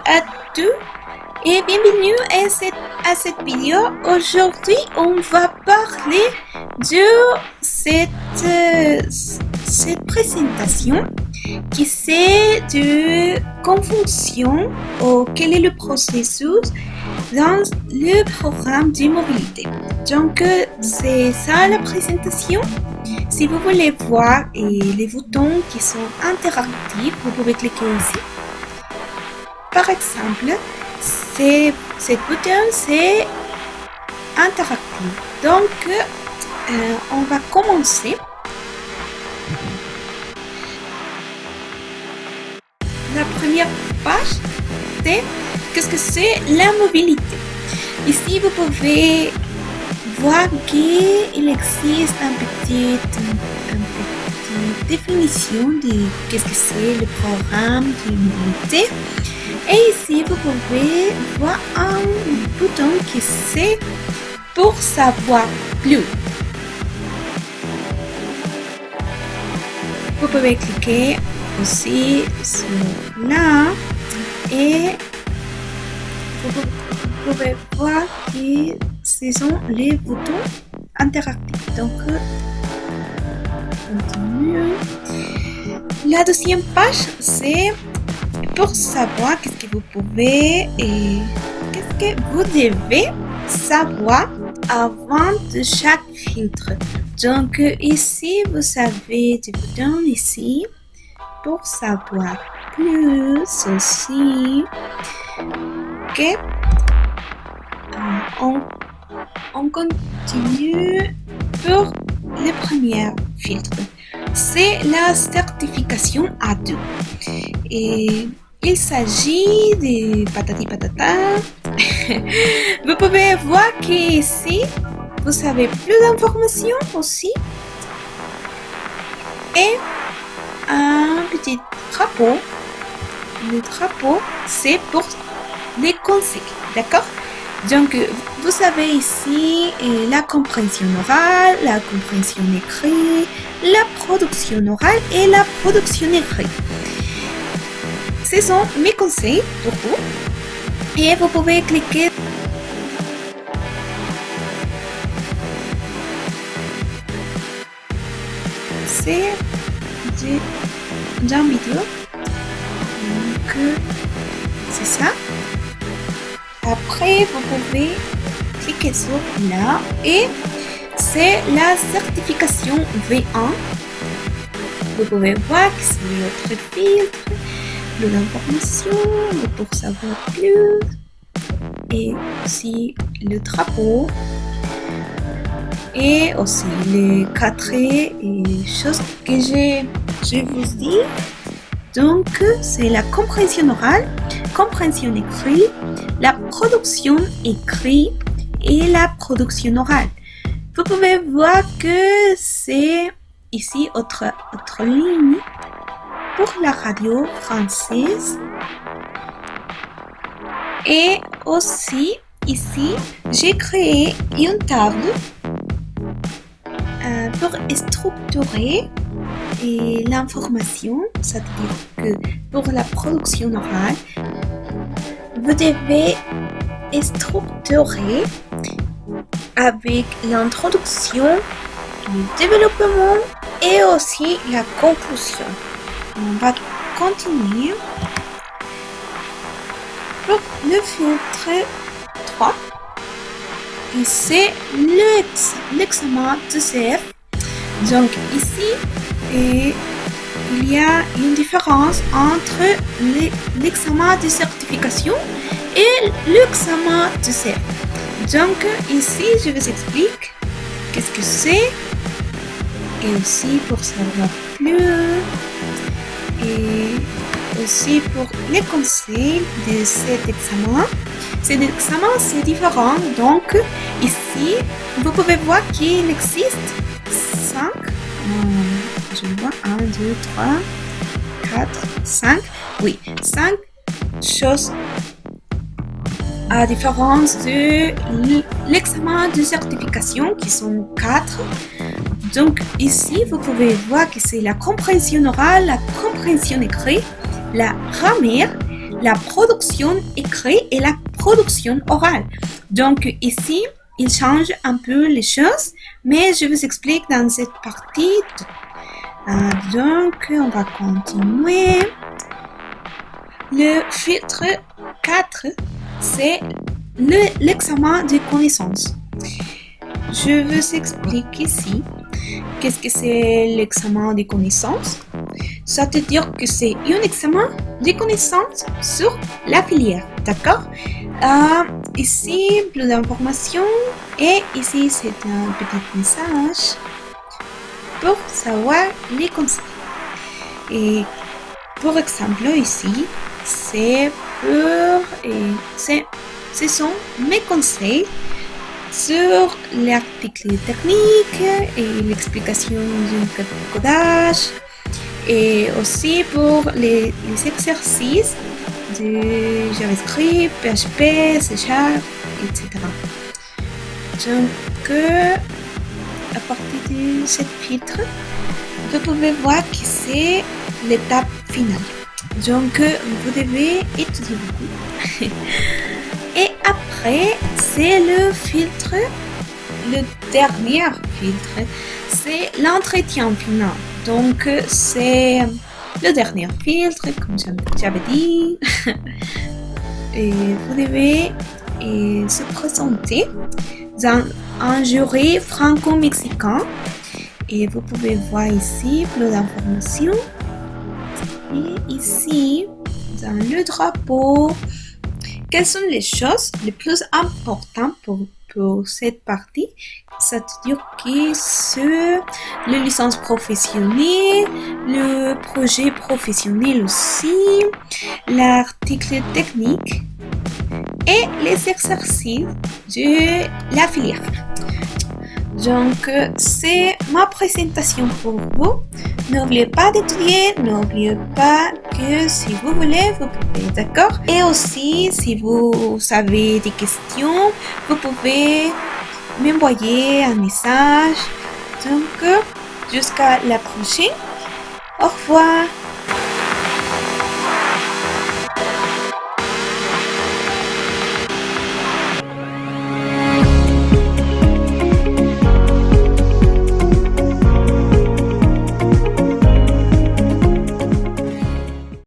à tous et bienvenue à cette vidéo. Aujourd'hui, on va parler de cette présentation qui c'est de confonction ou quel est le processus dans le programme de mobilité. Donc, c'est ça la présentation. Si vous voulez voir les boutons qui sont interactifs, vous pouvez cliquer ici. Par exemple, ce bouton c'est interactif. Donc, on va commencer. La première page, c'est qu'est-ce que c'est la mobilité. Ici, vous pouvez voir qu'il existe une petite définition de qu'est-ce que c'est le programme de mobilité. Et ici, vous pouvez voir un bouton qui c'est pour savoir plus. Vous pouvez cliquer aussi sur là et vous pouvez voir que ce sont les boutons interactifs. Donc, continue. La deuxième page, c'est pour savoir qu'est-ce que vous pouvez et qu'est-ce que vous devez savoir avant de chaque filtre. Donc, ici, vous avez des boutons ici pour savoir plus aussi. Ok. On continue pour le premier filtre. C'est la certification A2. Et il s'agit de patati patata. Vous pouvez voir qu'ici, vous avez plus d'informations aussi. Et un petit drapeau. Le drapeau, c'est pour les conseils. D'accord? Donc, vous avez ici la compréhension orale, la compréhension écrite, la production orale et la production écrite. Ce sont mes conseils pour vous. Et vous pouvez cliquer c'est d'une vidéo. Donc, c'est ça. Après, vous pouvez cliquer sur là et c'est la certification V1. Vous pouvez voir que c'est votre filtre, plus d'informations, pour savoir plus et aussi le drapeau et aussi les 4 et choses que je vous dis. Donc, c'est la compréhension orale, compréhension écrite, la production écrite et la production orale. Vous pouvez voir que c'est ici autre ligne pour la radio française. Et aussi, ici, j'ai créé une table pour structurer l'information, c'est-à-dire que pour la production orale, vous devez structurer avec l'introduction, le développement et aussi la conclusion. On va continuer. Pour le filtre 3, et c'est l'examen de CF. Donc ici, il y a une différence entre l'examen de certification et l'examen de CF. Donc ici, je vous explique qu'est-ce que c'est et aussi pour savoir plus et aussi pour les conseils de cet examen. Cet examen, c'est différent. Donc ici, vous pouvez voir qu'il existe 5. Je vois 1, 2, 3, 4, 5. Oui, 5 choses à différence de l'examen de certification qui sont 4. Donc ici, vous pouvez voir que c'est la compréhension orale, la compréhension écrite, la grammaire, la production écrite et la production orale. Donc ici, il change un peu les choses, mais je vous explique dans cette partie. Donc, on va continuer. Le filtre 4, c'est l'examen de connaissances. Je vous explique ici qu'est-ce que c'est l'examen des connaissances. Ça veut dire que c'est un examen de connaissances sur la filière, d'accord? Ici, plus d'informations et ici, c'est un petit message pour savoir les conseils. Et pour exemple, ici, ce sont mes conseils sur l'article technique et l'explication du codage et aussi pour les exercices de JavaScript, PHP, C#, etc. Donc, à partir de ce filtre, vous pouvez voir que c'est l'étape finale. Donc, vous devez étudier beaucoup. Et après, c'est le filtre, le dernier filtre, c'est l'entretien final. Donc, c'est le dernier filtre, comme j'avais dit. Et vous devez se présenter dans un jury franco-mexicain. Et vous pouvez voir ici plus d'informations. Et ici, dans le drapeau, quelles sont les choses les plus importantes pour cette partie? Ça veut dire que c'est les licences professionnelles, le projet professionnel aussi, l'article technique et les exercices de la filière. Donc, c'est ma présentation pour vous. N'oubliez pas d'étudier, n'oubliez pas que si vous voulez, vous pouvez, d'accord? Et aussi, si vous avez des questions, vous pouvez m'envoyer un message. Donc, jusqu'à la prochaine. Au revoir.